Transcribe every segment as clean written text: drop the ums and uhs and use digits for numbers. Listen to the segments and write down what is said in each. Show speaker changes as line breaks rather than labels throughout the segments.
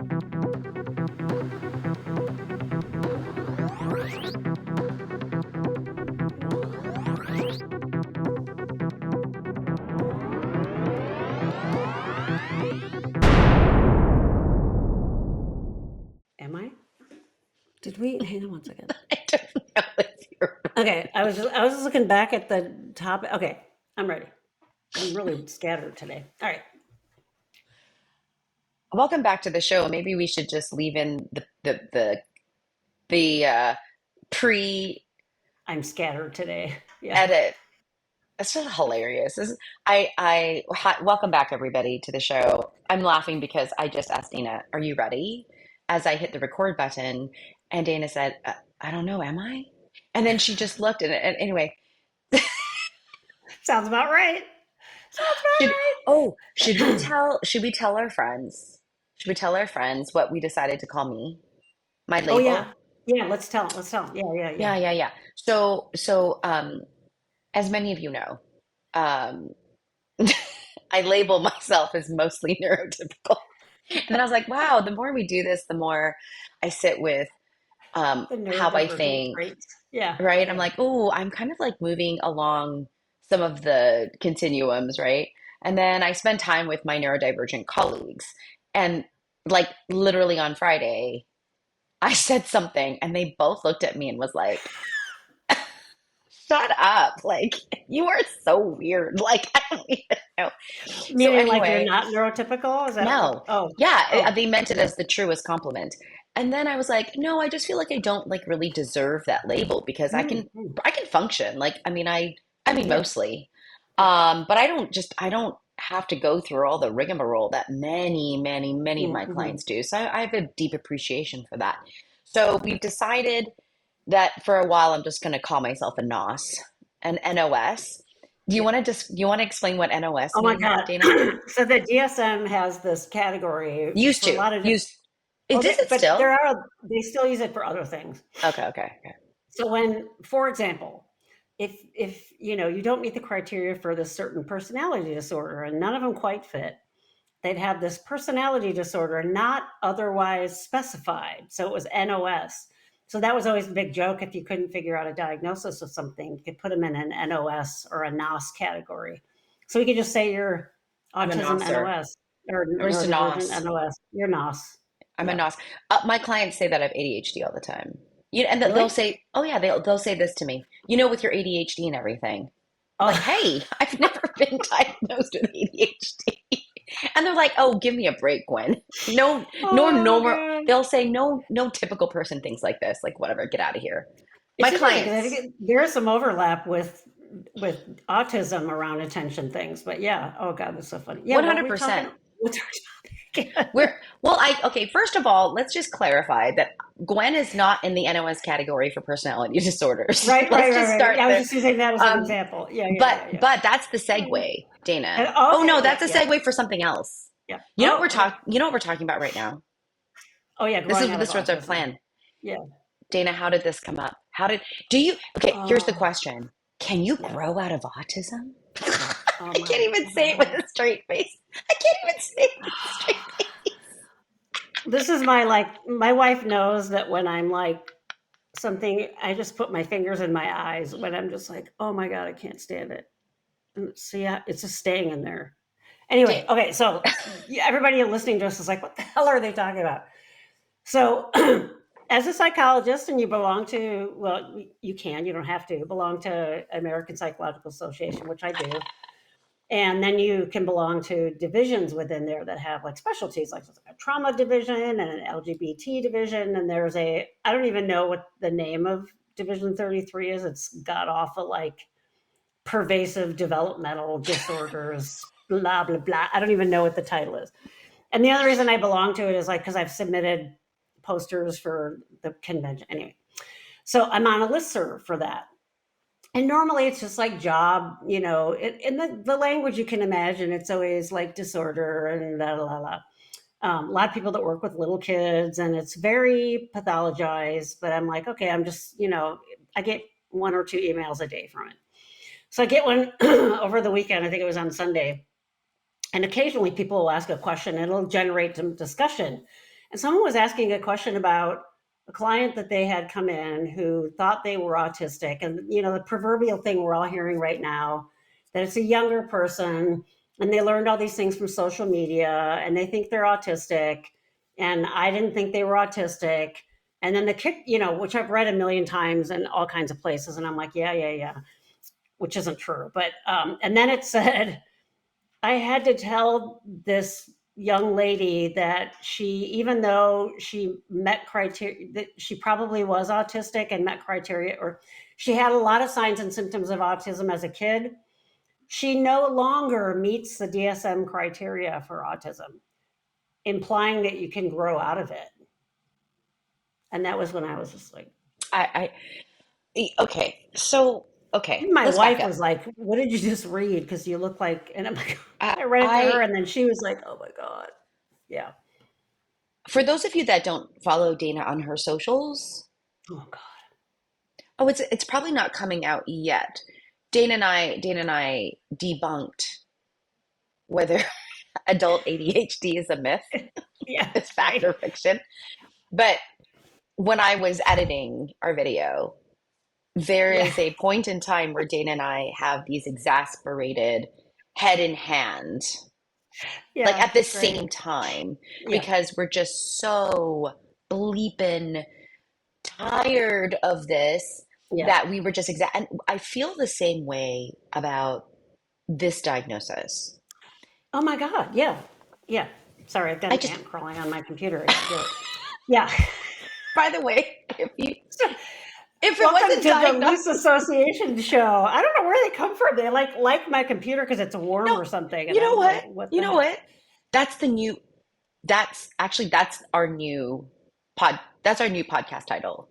Am I? Did we hang on one second?
I don't know if you're
Okay, I was just looking back at the top. Okay, I'm ready. I'm really scattered today. All right.
Welcome back to the show. Maybe we should just leave in the pre-edit.
I'm scattered today. Yeah.
It's just hilarious. Welcome back everybody to the show. I'm laughing because I just asked Dana, "Are you ready?" As I hit the record button, and Dana said, "I don't know, am I?" And then she just looked at it. And anyway,
Sounds about right. Sounds
should
about right.
should we tell our friends? Should we tell our friends what we decided to call me? My
Oh yeah.
label?
Yeah, let's tell them. Let's tell them. Yeah.
Yeah. So, as many of you know, um, I label myself as mostly neurotypical. And then I was like, wow, the more we do this, the more I sit with
The
how I
neurodivergent
think,
traits. Yeah.
right? I'm
Yeah.
like, oh, I'm kind of like moving along some of the continuums, right? And then I spend time with my neurodivergent colleagues. And like literally on Friday, I said something and they both looked at me and was like, shut up. Like, you are so weird. Like, I don't even know. So
Meaning like you're
anyway,
not neurotypical? Is that what?
no.
Oh.
Yeah,
Oh.
they meant it as the truest compliment. And then I was like, no, I just feel like I don't like really deserve that label because I can
Mm.
I can function. Like, I mean
Yeah.
mostly.
Yeah.
But I don't have to go through all the rigmarole that many of my
Mm-hmm.
clients do. So I have a deep appreciation for that. So we've decided that for a while I'm just going to call myself a NOS, an NOS.
Yeah.
Do you want to explain what NOS
Oh my
means,
God.
Dana?
So the DSM has this category
Used
for a
to.
lot of different,
Used. It does it
but
still?
they still use it for other things.
Okay.
So when, for example, if you don't meet the criteria for this certain personality disorder and none of them quite fit, they'd have this personality disorder not otherwise specified. So it was NOS. So that was always a big joke. If you couldn't figure out a diagnosis of something, you could put them in an NOS or a NOS category. So we could just say you're
I'm a
autism
NOSer.
NOS or
I'm just a
neurodivergent
NOS.
NOS. You're NOS.
I'm a
Yeah.
NOS. My clients say that I have ADHD all the time. And they'll
Really?
say, "Oh yeah," they'll say this to me. With your ADHD and everything. I'm like,
Oh,
"Hey, I've never been diagnosed with ADHD." And they're like, "Oh, give me a break, Gwen. No, no
oh
normal."
God.
They'll say, "No typical person thinks like this. Like, whatever, get out of here." My
It's interesting because I
clients,
think there is some overlap with autism around attention things. But yeah, oh God, that's so funny. Yeah, what were we talking?
100%.
What's our topic?
Okay, first of all, let's just clarify that Gwen is not in the NOS category for personality disorders.
Right,
Let's
right, right,
just
right.
start
Yeah, I was
there.
just using that as an
Um,
example. Yeah, yeah,
but
yeah, yeah.
but that's the segue, Dana. Oh
Okay,
no,
yeah,
that's a
yeah,
segue for something else.
yeah.
You know what
Oh, okay.
you know what we're talking about right now?
Oh, yeah,
This
growing
is
out of
this was our
autism.
plan.
Yeah.
Dana, how did this come up? Do you Okay, here's the
Oh,
question. Can you
yeah.
grow out of autism?
Oh
I can't
my
even say it with
God.
a straight face. I can't even say it with a straight face.
This is my wife knows that when I'm like something, I just put my fingers in my eyes when I'm just like, oh my God, I can't stand it. And so yeah, it's just staying in there. Anyway,
Da-
okay, so yeah, everybody listening to us is like, what the hell are they talking about? So, as a psychologist, and you belong to, well, you don't have to belong to American Psychological Association, which I do. And then you can belong to divisions within there that have like specialties, like a trauma division and an LGBT division. And I don't even know what the name of Division 33 is. It's god awful, like pervasive developmental disorders, blah, blah, blah. I don't even know what the title is. And the other reason I belong to it is like because I've submitted posters for the convention. Anyway, so I'm on a listserv for that. And normally it's just like job, in the language you can imagine, it's always like disorder and la la la. A lot of people that work with little kids, and it's very pathologized. But I'm like, okay, I'm just, I get one or two emails a day from it. So I get one over the weekend. I think it was on Sunday, and occasionally people will ask a question and it'll generate some discussion. And someone was asking a question about a client that they had come in who thought they were autistic. And, the proverbial thing we're all hearing right now, that it's a younger person and they learned all these things from social media and they think they're autistic. And I didn't think they were autistic. And then the kick, which I've read a million times in all kinds of places. And I'm like, yeah, which isn't true. But, and then it said, I had to tell this young lady that even though she met criteria, that she probably was autistic and met criteria, or she had a lot of signs and symptoms of autism as a kid, she no longer meets the DSM criteria for autism, implying that you can grow out of it. And that was when I was just like,
I okay. So, okay,
my
let's back
wife
up.
was like, "What did you just read? Because you look like," and I'm like,
I,
I read it to her,
I
and then she was like, "Oh my God." Yeah.
for those of you that don't follow Dana on her socials,
Oh God.
oh, it's probably not coming out yet. Dana and I debunked whether adult ADHD is a myth, it's
Yes,
fact
right.
or fiction. But when I was editing our video, there
Yeah.
is a point in time where Dana and I have these exasperated head in hand, like
Yeah,
at the
right.
same time,
Yeah.
because we're just so bleeping tired of this
Yeah.
that we were just exact. And I feel the same way about this diagnosis.
Oh my God. Yeah. Yeah. Sorry, I've got
I
an
just,
ant crawling on my computer. I can't do it. Yeah.
by the way, if it
Welcome
wasn't
to the Loose
diagnosed,
Association show. I don't know where they come from. They like my computer because it's warm
no,
or something, and
you know
I'm
what?
like, what
You
the
know
heck?
what? That's the new. That's our new That's our new podcast title,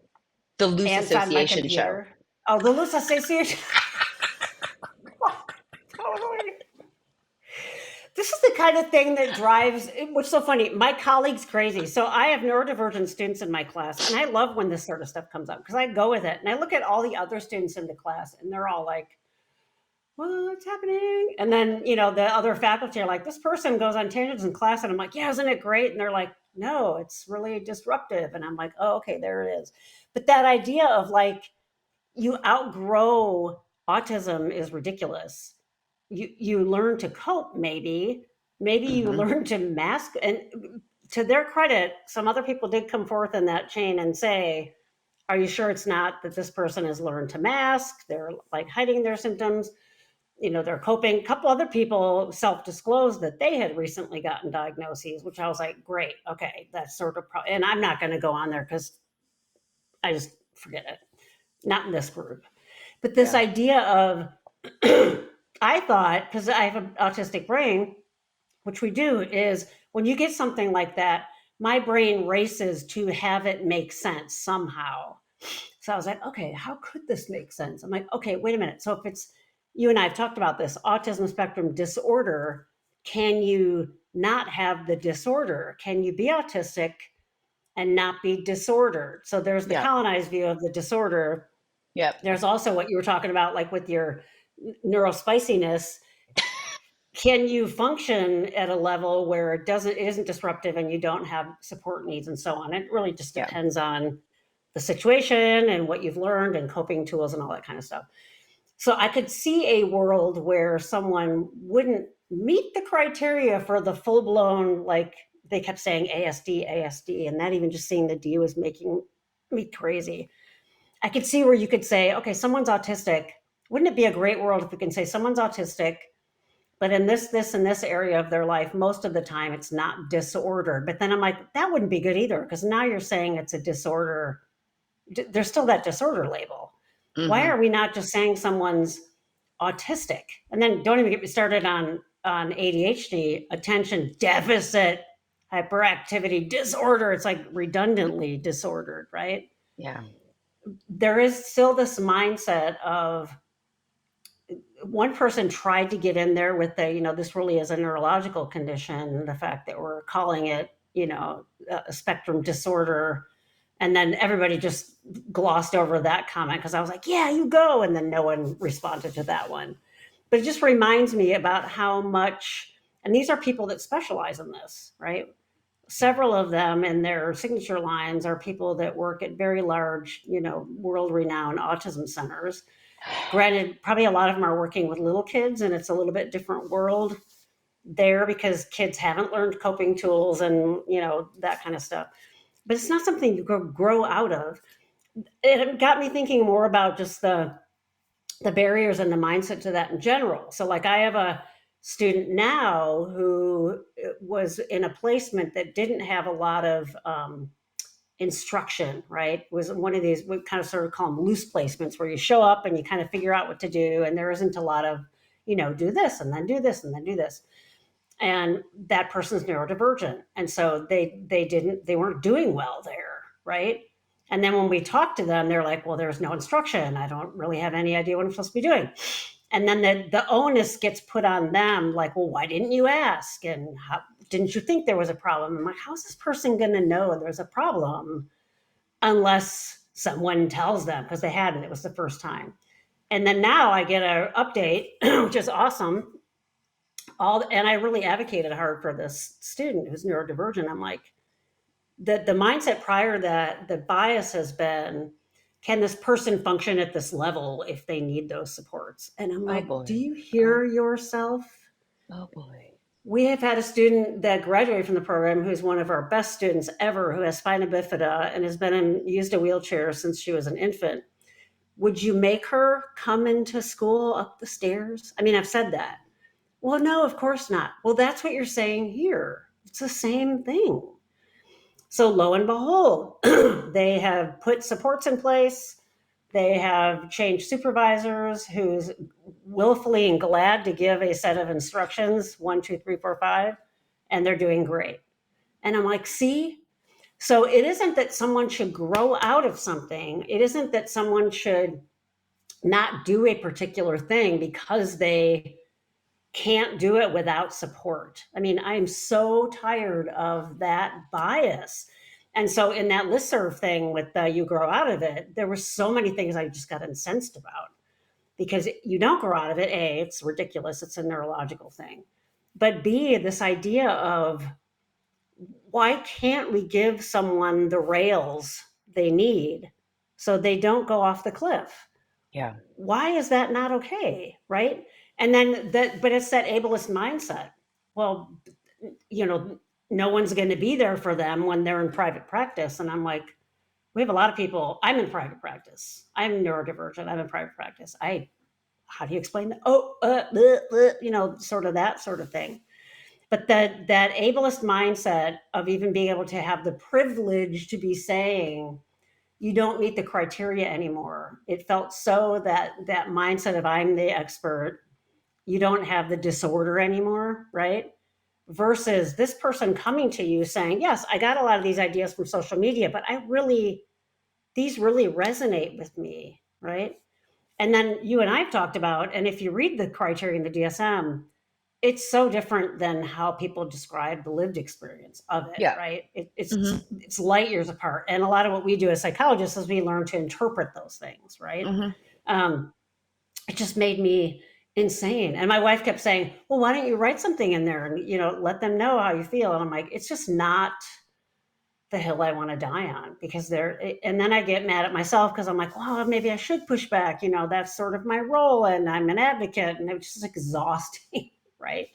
the Loose
Ants on my
Association Show.
computer. Oh, the Loose Association. Totally. This is the kind of thing that drives, what's so funny. My colleague's crazy. So I have neurodivergent students in my class, and I love when this sort of stuff comes up because I go with it. And I look at all the other students in the class, and they're all like, what's happening? And then, the other faculty are like, this person goes on tangents in class. And I'm like, yeah, isn't it great? And they're like, no, it's really disruptive. And I'm like, oh, okay, there it is. But that idea of like, you outgrow autism is ridiculous. You learn to cope, maybe you
Hmm.
learn to mask. And to their credit, some other people did come forth in that chain and say, are you sure it's not that this person has learned to mask, they're like hiding their symptoms, they're coping. A couple other people self-disclosed that they had recently gotten diagnoses, which I was like, great, okay, that's sort of and I'm not going to go on there because I just forget it, not in this group. But this
Yeah.
idea of I thought, because I have an autistic brain, which we do, is when you get something like that, my brain races to have it make sense somehow. So I was like, okay, how could this make sense? I'm like, okay, wait a minute. So if it's, you and I have talked about this autism spectrum disorder, can you not have the disorder? Can you be autistic and not be disordered? So there's the
Yeah.
colonized view of the disorder.
Yep.
There's also what you were talking about, like with your neurospiciness. Can you function at a level where it isn't disruptive and you don't have support needs and so on? It really just
Yeah.
depends on the situation and what you've learned and coping tools and all that kind of stuff. So I could see a world where someone wouldn't meet the criteria for the full blown, like they kept saying ASD, and that even just seeing the D was making me crazy. I could see where you could say, okay, someone's autistic. Wouldn't it be a great world if we can say someone's autistic, but in and this area of their life, most of the time it's not disordered. But then I'm like, that wouldn't be good either, because now you're saying it's a disorder. There's still that disorder label. Why
Hmm.
are we not just saying someone's autistic? And then don't even get me started on ADHD, attention deficit hyperactivity disorder. It's like redundantly disordered, right?
Yeah.
There is still this mindset of one person tried to get in there with the, this really is a neurological condition, the fact that we're calling it, a spectrum disorder. And then everybody just glossed over that comment because I was like, yeah, you go. And then no one responded to that one. But it just reminds me about how much, and these are people that specialize in this, right? several of them and their signature lines are people that work at very large, world renowned autism centers. Granted, probably a lot of them are working with little kids, and it's a little bit different world there because kids haven't learned coping tools and, that kind of stuff. But it's not something you grow out of. It got me thinking more about just the barriers and the mindset to that in general. So, like, I have a student now who was in a placement that didn't have a lot of instruction, right? It was one of these, we kind of sort of call them loose placements, where you show up and you kind of figure out what to do, and there isn't a lot of, do this and then do this and then do this. And that person's neurodivergent, and so they weren't doing well there, right? And then when we talk to them, they're like, well, there's no instruction, I don't really have any idea what I'm supposed to be doing. And then the onus gets put on them, like, well, why didn't you ask, and how didn't you think there was a problem? I'm like, how's this person going to know there's a problem unless someone tells them, because they hadn't, it was the first time. And then now I get an update, which is awesome. And I really advocated hard for this student who's neurodivergent. I'm like, the mindset prior that the bias has been, can this person function at this level if they need those supports? And I'm
Oh
like, do
boy.
you hear yourself?
Oh boy.
We have had a student that graduated from the program who's one of our best students ever, who has spina bifida and has used a wheelchair since she was an infant. Would you make her come into school up the stairs? I mean, I've said that. Well, no, of course not. Well, that's what you're saying here. It's the same thing. So lo and behold, they have put supports in place. They have changed supervisors who's willfully and glad to give a set of instructions, 1, 2, 3, 4, 5, and they're doing great. And I'm like, see? So it isn't that someone should grow out of something. It isn't that someone should not do a particular thing because they can't do it without support. I mean, I'm so tired of that bias. And so in that listserv thing with you grow out of it, there were so many things I just got incensed about, because you don't grow out of it. A, it's ridiculous. It's a neurological thing. But B, this idea of, why can't we give someone the rails they need so they don't go off the cliff?
Yeah.
Why is that not okay, right? And then but it's that ableist mindset. Well, no one's going to be there for them when they're in private practice. And I'm like, we have a lot of people. I'm in private practice. I'm neurodivergent. I'm in private practice. How do you explain that? Oh, sort of that sort of thing. But that ableist mindset of even being able to have the privilege to be saying, you don't meet the criteria anymore. It felt so that mindset of, I'm the expert, you don't have the disorder anymore, right? Versus this person coming to you saying, yes, I got a lot of these ideas from social media, but these really resonate with me, right? And then you and I've talked about, and if you read the criteria in the DSM, it's so different than how people describe the lived experience of it,
Yeah.
right?
Mm-hmm.
It's light years apart. And a lot of what we do as psychologists is we learn to interpret those things, right?
Mm-hmm.
It just made me insane. And my wife kept saying, well, why don't you write something in there and, let them know how you feel? And I'm like, it's just not the hill I want to die on, because and then I get mad at myself because I'm like, well, maybe I should push back. That's sort of my role, and I'm an advocate, and it's just exhausting, right?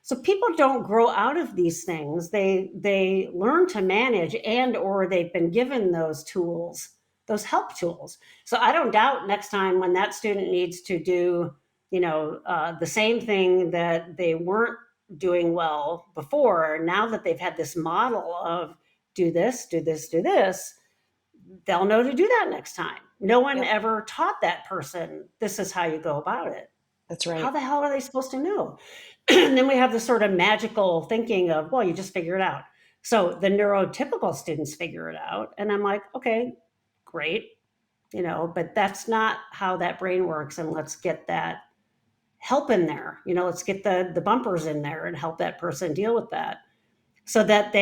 So people don't grow out of these things. They learn to manage, and or they've been given those tools, those help tools. So I don't doubt next time when that student needs to do, the same thing that they weren't doing well before, now that they've had this model of do this, do this, do this, they'll know to do that next time. No one
Yep.
ever taught that person, this is how you go about it.
That's
How
right.
the hell are they supposed to know? And then we have this sort of magical thinking of, well, you just figure it out. So the neurotypical students figure it out. And I'm like, okay, great. But that's not how that brain works. And let's get that help in there. Let's get the bumpers in there and help that person deal with that. So that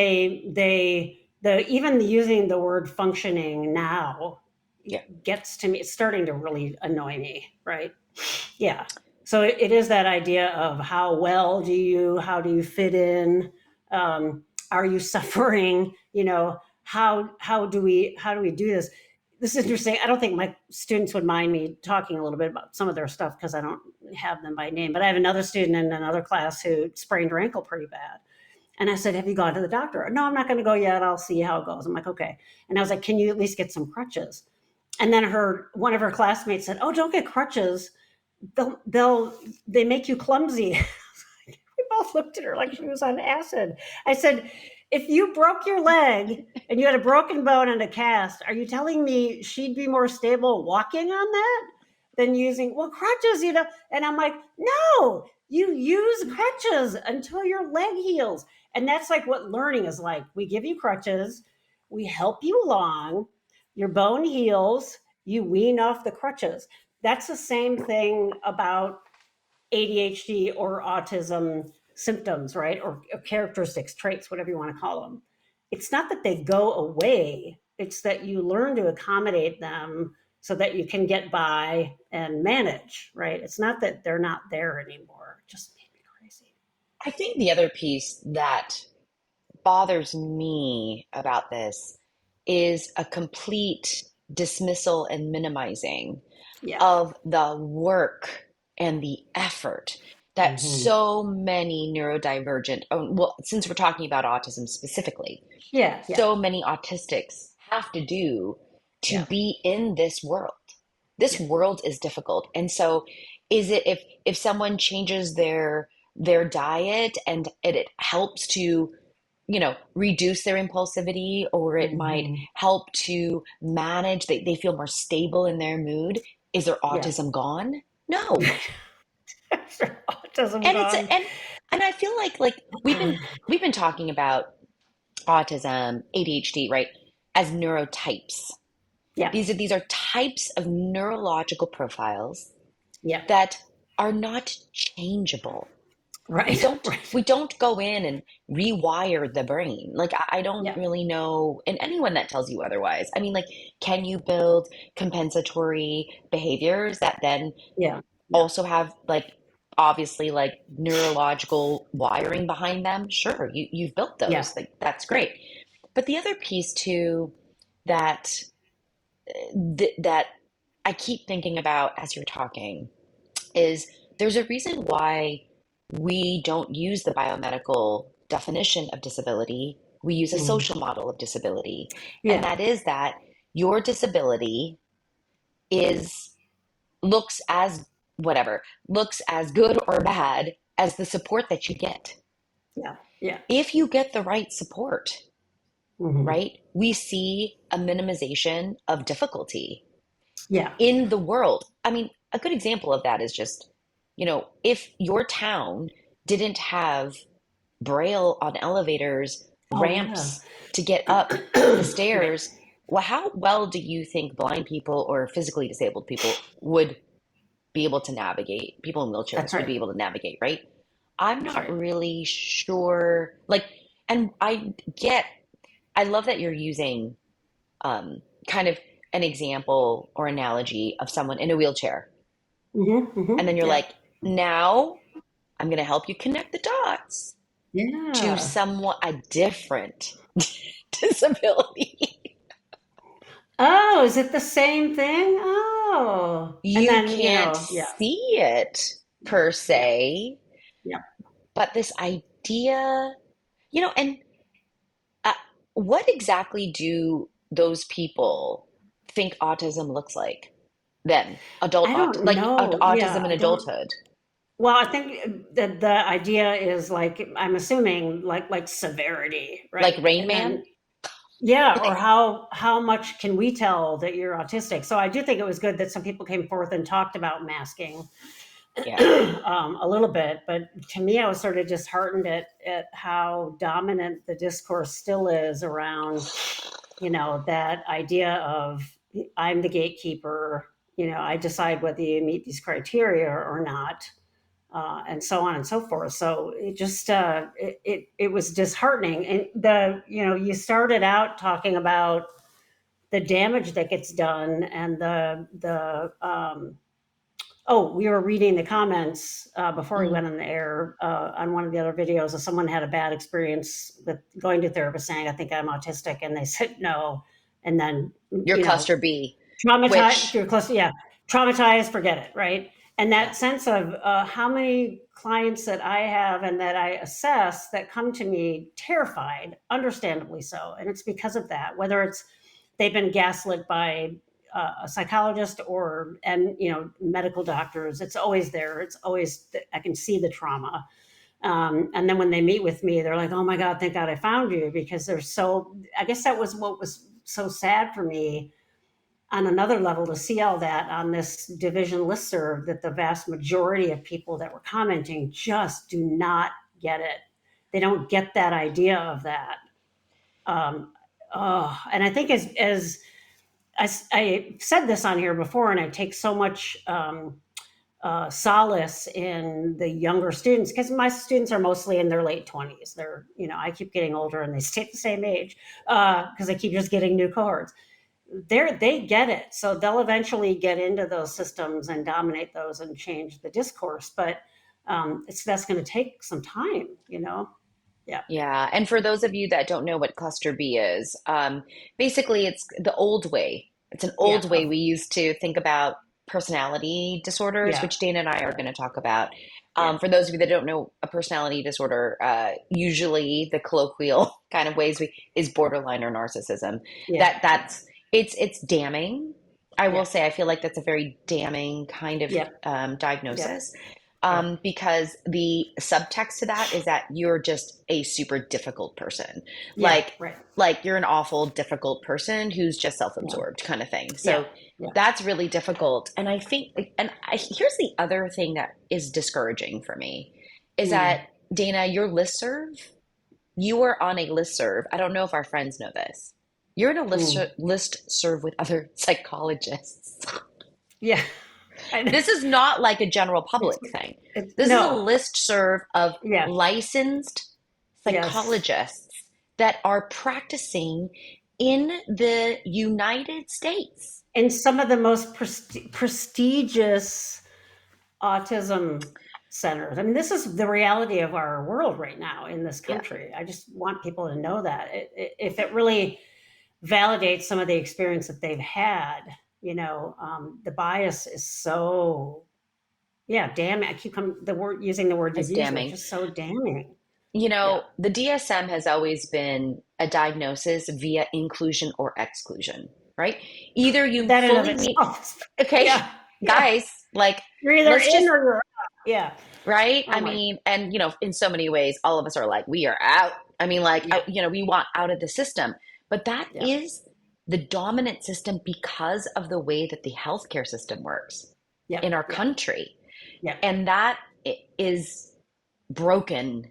even using the word functioning now
Yeah.
gets to me, it's starting to really annoy me, right? Yeah. So it is that idea of how do you fit in? Are you suffering? How do we do this? This is interesting. I don't think my students would mind me talking a little bit about some of their stuff because I don't have them by name. But I have another student in another class who sprained her ankle pretty bad. And I said, "Have you gone to the doctor?" "No, I'm not going to go yet. I'll see how it goes." I'm like, "Okay." And I was like, "Can you at least get some crutches?" And then one of her classmates said, "Oh, don't get crutches. They make you clumsy." We both looked at her like she was on acid. I said, "If you broke your leg and you had a broken bone and a cast, are you telling me she'd be more stable walking on that than using, well, crutches, you know?" And I'm like, "No, you use crutches until your leg heals." And that's like what learning is like. We give you crutches, we help you along, your bone heals, you wean off the crutches. That's the same thing about ADHD or autism symptoms, right? Or characteristics, traits, whatever you want to call them. It's not that they go away, it's that you learn to accommodate them so that you can get by and manage, right? It's not that they're not there anymore. It just made me crazy.
I think the other piece that bothers me about this is a complete dismissal and minimizing
Yeah.
of the work and the effort that
Mm-hmm.
so many neurodivergent, well, since we're talking about autism specifically,
Yeah. Yeah.
so many autistics have to do to
Yeah.
be in this world. This
Yeah.
world is difficult. And so is it if someone changes their diet and it helps to reduce their impulsivity, or it might
Mm-hmm.
help to manage, they feel more stable in their mood. Is their
Yeah.
autism gone? No.
Autism
And it's
gone.
and I feel like we've been talking about autism, ADHD, right, as neurotypes.
Yeah.
These are types of neurological profiles
Yeah.
that are not changeable. we
Right.
don't
Right.
we don't go in and rewire the brain. Like I don't
Yeah.
really know, and anyone that tells you otherwise, I mean, like, can you build compensatory behaviors that then
Yeah. Yeah.
also have, like, obviously, like, neurological wiring behind them? Sure, you've built
Yeah.
those, like, that's
Yeah.
great. But the other piece too, that that I keep thinking about as you're talking, is there's a reason why we don't use the biomedical definition of disability. We use a
Mm.
social model of disability. And
Yeah.
that is that your disability is looks as looks as good or bad as the support that you get.
Yeah. Yeah.
If you get the right support,
Hmm.
right, we see a minimization of difficulty
Yeah.
in the world. I mean, a good example of that is just, if your town didn't have braille on elevators,
Oh yeah.
ramps to get up the
Right.
stairs, well, how well do you think blind people or physically disabled people would be able to navigate? People in
That's
wheelchairs would
right.
be able to navigate, right? I'm
That's
not
right.
really sure. Like, and I love that you're using kind of an example or analogy of someone in a wheelchair.
Hmm.
And
Hmm.
then you're
Yeah.
like, now I'm going to help you connect the dots to
Yeah.
somewhat a different disability.
Oh, is it the same thing? Oh, and
You
then
can't
yeah.
see it per
Yeah.
se,
Yeah.
but this idea, and uh, what exactly do those people think autism looks like then?
I don't know.
Autism
Yeah.
in
I don't.
adulthood,
Well, I think that the idea is like, I'm assuming like severity,
like
right?
Rain
And
Man.
then yeah, or how much can we tell that you're autistic? So I do think it was good that some people came forth and talked about masking
Yeah.
a little bit, but to me, I was sort of disheartened at how dominant the discourse still is around, that idea of, I'm the gatekeeper, I decide whether you meet these criteria or not, and so on and so forth. So it just it was disheartening. And you started out talking about the damage that gets done and the Oh, we were reading the comments before we
Mm.
went on the air on one of the other videos. Someone had a bad experience with going to therapist, saying, "I think I'm autistic," and they said no, and then
Your cluster B,
traumatized.
which,
You're close, yeah, traumatized. Forget it, right? And
yeah,
that sense of how many clients that I have and that I assess that come to me terrified, understandably so, and it's because of that. Whether it's they've been gaslit by a psychologist or medical doctors, it's always there. It's always, I can see the trauma. And then when they meet with me, they're like, "Oh my God, thank God I found you," because they're so, I guess that was what was so sad for me on another level, to see all that on this division listserv, that the vast majority of people that were commenting just do not get it. They don't get that idea of that. Um, oh, and I think as I said this on here before, and I take so much solace in the younger students, because my students are mostly in their late 20s. They're, I keep getting older and they stay the same age because I keep just getting new cohorts. They get it, so they'll eventually get into those systems and dominate those and change the discourse. But that's going to take some time. Yeah,
yeah. And for those of you that don't know what cluster B is, basically it's the old way. It's an
yeah,
old way we used to think about personality disorders,
yeah,
which Dana and I are going to talk about.
yeah,
For those of you that don't know a personality disorder, usually the colloquial kind of ways is borderline or narcissism.
yeah,
That's it's damning. I will
yeah,
say I feel like that's a very damning kind of
yeah, yeah,
diagnosis,
yeah,
because the subtext to that is that you're just a super difficult person.
yeah,
Like,
right,
like you're an awful, difficult person who's just
yeah,
self-absorbed kind of thing.
yeah,
So
yeah,
that's really difficult. And I think, here's the other thing that is discouraging for me is that,
mm,
Dana, your listserv, you are on a listserv. I don't know if our friends know this. You're in a
mm,
list serve with other psychologists.
yeah. I know.
This is not like a general
It's,
public thing.
it's
This is a
no,
list serve of
yes,
licensed
yes.
psychologists that are practicing in the United States.
In some of the most prestigious autism centers. I mean, this is the reality of our world right now in this
Yeah.
country. I just want people to know that if it really validates some of the experience that they've had, the bias is so, yeah, damn. I keep the word using the word
As
diffuser,
damning.
just so damning.
You
Yeah,
know, the DSM has always been a diagnosis via inclusion or exclusion, right? Either you
that in of
fully meet,
itself.
okay,
Yeah, yeah.
guys, like,
You're either
let's
in
just,
or you're out. Yeah.
right?
Oh
I
my.
mean, and in so many ways, all of us are like, we are out. I mean, like,
Yeah,
we want out of the system. But that
yeah,
is the dominant system because of the way that the healthcare system works
yeah,
in our
yeah,
country.
yeah.
And that is broken.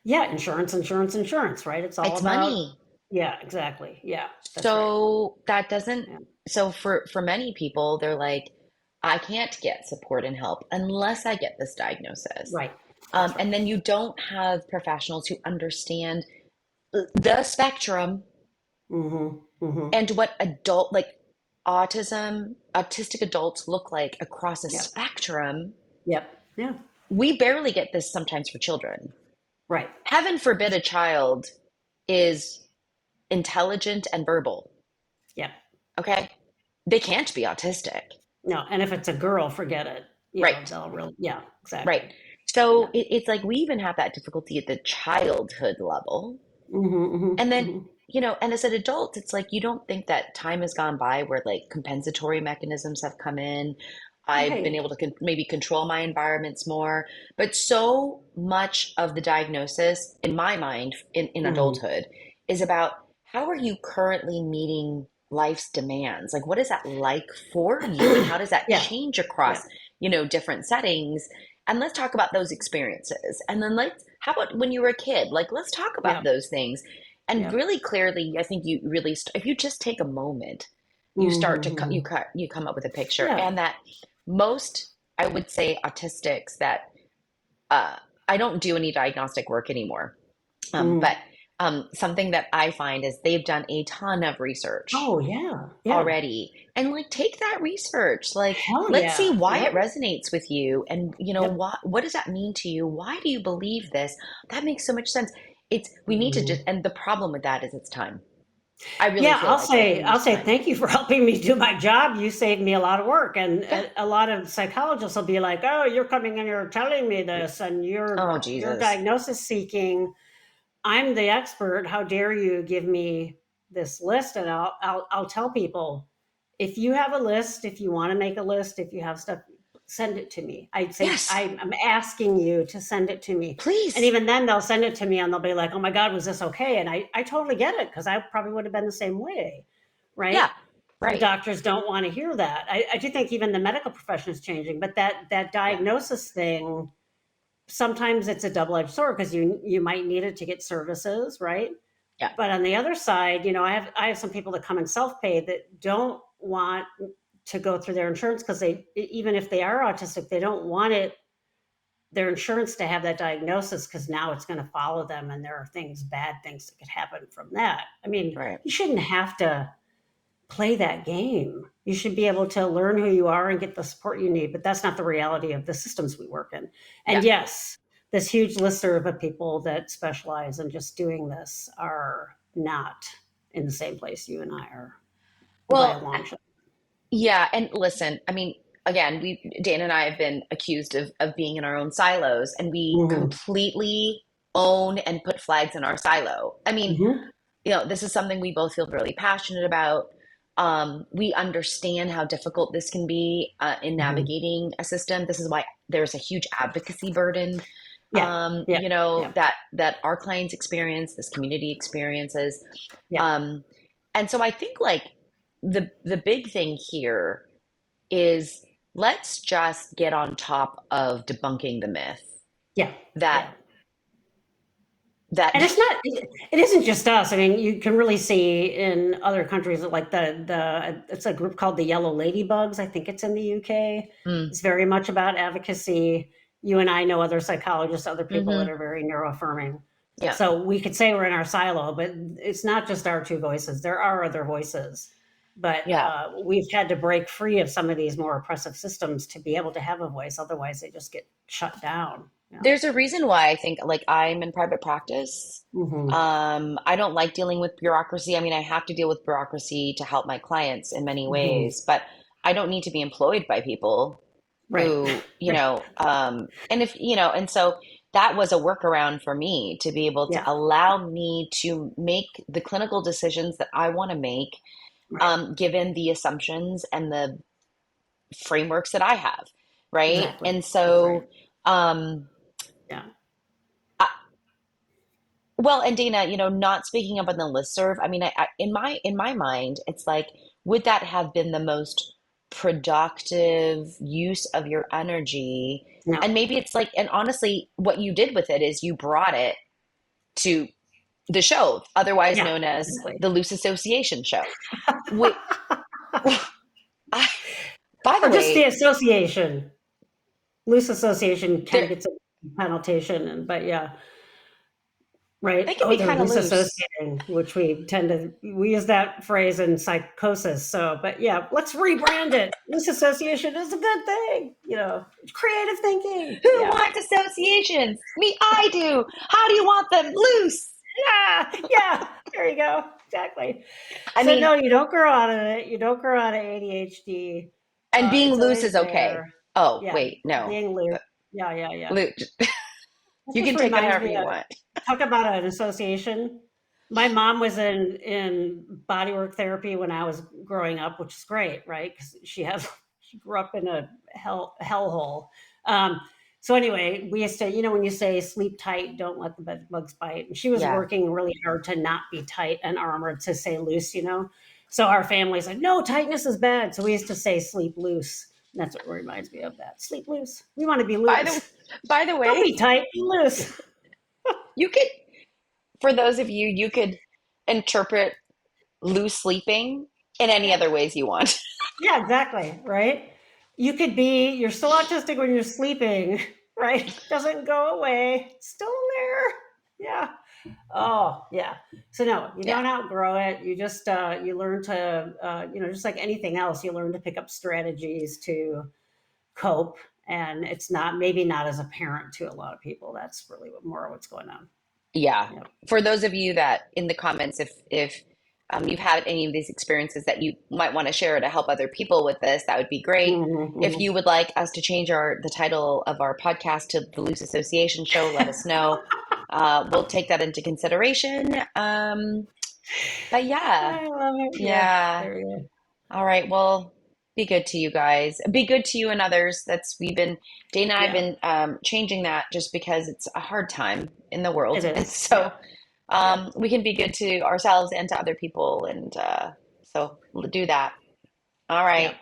Yeah, insurance, insurance, insurance, right? It's all
It's
about,
money.
yeah, exactly. Yeah, that's right.
So that doesn't,
Yeah,
so for many people, they're like, I can't get support and help unless I get this diagnosis.
right. That's right.
And then you don't have professionals who understand the spectrum
Mhm. Mhm.
and what autistic adults look like across a
Yep.
spectrum.
Yep. Yeah.
We barely get this sometimes for children.
Right.
Heaven forbid a child is intelligent and verbal.
Yep.
Okay. They can't be autistic.
No, and if it's a girl, forget it.
Right.
They'll really, yeah,
Right.
exactly.
So
Yeah.
it's like we even have that difficulty at the childhood level.
Mhm. Mhm.
And then,
Mhm.
and as an adult, it's like you don't think that time has gone by where like compensatory mechanisms have come in. I've been
Right.
able to maybe control my environments more. But so much of the diagnosis, in my mind, in
Mhm.
adulthood, is about how are you currently meeting life's demands? Like, what is that like for you? And how does that
Yeah.
change
Yeah.
across, different settings? And let's talk about those experiences. And then how about when you were a kid? Like, let's talk about
Yeah.
those things. And
Yeah.
really clearly, I think you really, if you just take a moment, you start
Mhm.
to,
Mhm.
you come up with a picture.
Yeah.
And that most, I would say, autistics that, uh, I don't do any diagnostic work anymore. But
Mm.
something that I find is they've done a ton of research
Oh, yeah. Yeah.
already. And like take that research. Like
Hell
let's see
yeah.
why it
Yep.
resonates with you and
Yep.
what does that mean to you? Why do you believe this? That makes so much sense. It's we need to just
Mhm.
and the problem with that is it's time. I really
Yeah,
feel like I
I'll
lose
say
time.
thank you for helping me do my job. You saved me a lot of work. And
Yeah.
a lot of psychologists will be like, "Oh, you're coming and you're telling me this, and
Oh
you're
Jesus.
diagnosis seeking. I'm the expert. How dare you give me this list?" And I'll tell people, if you have a list, if you want to make a list, if you have stuff, send it to me. I'd say
Yes,
I'm asking you to send it to me. And
please.
even then they'll send it to me and they'll be like, "Oh my God, was this okay?" And I totally get it, because I probably would have been the same way.
Yeah.
Right. The
Right.
doctors don't want to hear that. I do think even the medical profession is changing, but that
Yeah.
diagnosis thing, sometimes it's a double-edged sword, because you might need it to get services, right?
Yeah.
But on the other side, I have some people that come in self-pay that don't want to go through their insurance, because they, even if they are autistic, they don't want it, their insurance, to have that diagnosis, because now it's going to follow them, and there are bad things that could happen from that. I mean,
Right.
you shouldn't have to play that game. You should be able to learn who you are and get the support you need, but that's not the reality of the systems we work in.
Yeah.
And yes, this huge listserv of people that specialize in just doing this are not in the same place you and I are, by a
Well,
long shot.
yeah, and listen, I mean, again, Dan and I have been accused of being in our own silos, and we
Mm-hmm.
completely own and put flags in our silo. I mean,
Mm-hmm.
this is something we both feel really passionate about. We understand how difficult this can be in
Mm-hmm.
navigating a system. This is why there's a huge advocacy burden,
Yeah. Yeah. Yeah.
that our clients experience, this community experiences.
Yeah.
Um, and so I think like the big thing here is let's just get on top of debunking the myth
Yeah.
that
Yeah.
that
And it's not, it isn't just us. I mean, you can really see in other countries, like it's a group called the Yellow Ladybugs. I think it's in the UK.
mm,
It's very much about advocacy. You and I know other psychologists, other people that
hmm
are very neuroaffirming.
yeah,
So we could say we're in our silo, but it's not just our two voices. There are other voices. But
yeah.
we've had to break free of some of these more oppressive systems to be able to have a voice. Otherwise, they just get shut down. Yeah.
There's a reason why I think like I'm in private practice.
Hmm.
I don't like dealing with bureaucracy. I mean, I have to deal with bureaucracy to help my clients in many
Hmm.
ways, but I don't need to be employed by people
Right.
who, and if, and so that was a workaround for me to be able to
Yeah.
allow me to make the clinical decisions that I want to make,
Right.
given the assumptions and the frameworks that I have, right?
Exactly.
And
That's right.
so, um,
Yeah.
well, and Dana, not speaking up on the listserv, I mean, in my mind, it's like, would that have been the most productive use of your energy?
No.
And maybe it's like, and honestly, what you did with it is you brought it to the show, otherwise
Yeah.
known as
Exactly.
the Loose Association Show. Which, I, by the
Or just the
way,
association. Loose association kind
there
of gets a connotation, but yeah.
they
Right.
can
Oh,
be
they're
kind of
loose
loose.
associating, which we use that phrase in psychosis. So, but yeah, let's rebrand it. Loose association is a good thing. Creative thinking.
Who
Yeah.
wants associations? Me, I do. How do you want them? Loose.
Yeah. Yeah. There you go. Exactly.
I
So
mean,
no, you don't grow out of it. You don't grow out of ADHD.
and being
It's
loose
always
is okay.
there.
Oh,
Yeah.
wait, no.
Being loose. Yeah. Yeah. Yeah.
Loose.
That
You
just
can take it
reminds
however
me
you
of,
want.
talk about an association. My mom was in bodywork therapy when I was growing up, which is great, right? Because she grew up in a hellhole. Um, so anyway, we used to, when you say sleep tight, don't let the bed bugs bite. And she was
Yeah.
working really hard to not be tight and armored, to say loose. So our family's like, no, tightness is bad. So we used to say sleep loose. And that's what reminds me of that. Sleep loose. We want to be
By the
loose.
by the
Don't
way,
be tight, be loose.
you could for those of you, you could interpret loose sleeping in any
Yeah.
other ways you want.
Yeah, exactly. Right. You're still autistic when you're sleeping, right? Doesn't go away. Still there. Yeah. Oh, yeah. So no, you
Yeah.
don't outgrow it. You just you learn to just like anything else, you learn to pick up strategies to cope. And it's not maybe not as apparent to a lot of people. That's really more what's going on.
Yeah.
Yep.
For those of you that in the comments, if you've had any of these experiences that you might want to share to help other people with this, that would be great.
Hmm,
If
hmm.
you would like us to change the title of our podcast to the Loose Association Show, let us know. We'll take that into consideration. But yeah,
I love it. Yeah,
yeah.
there we go.
All right. Well, be good to you guys. Be good to you and others. We've been, Dana and I have
Yeah,
been changing that just because it's a hard time in the
it
world. And
is.
so
Yeah, yeah,
we can be good to ourselves and to other people. And so we'll do that. All right.
yeah.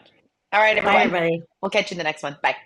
All right,
Bye,
everyone.
everybody.
We'll catch you in the next one. Bye.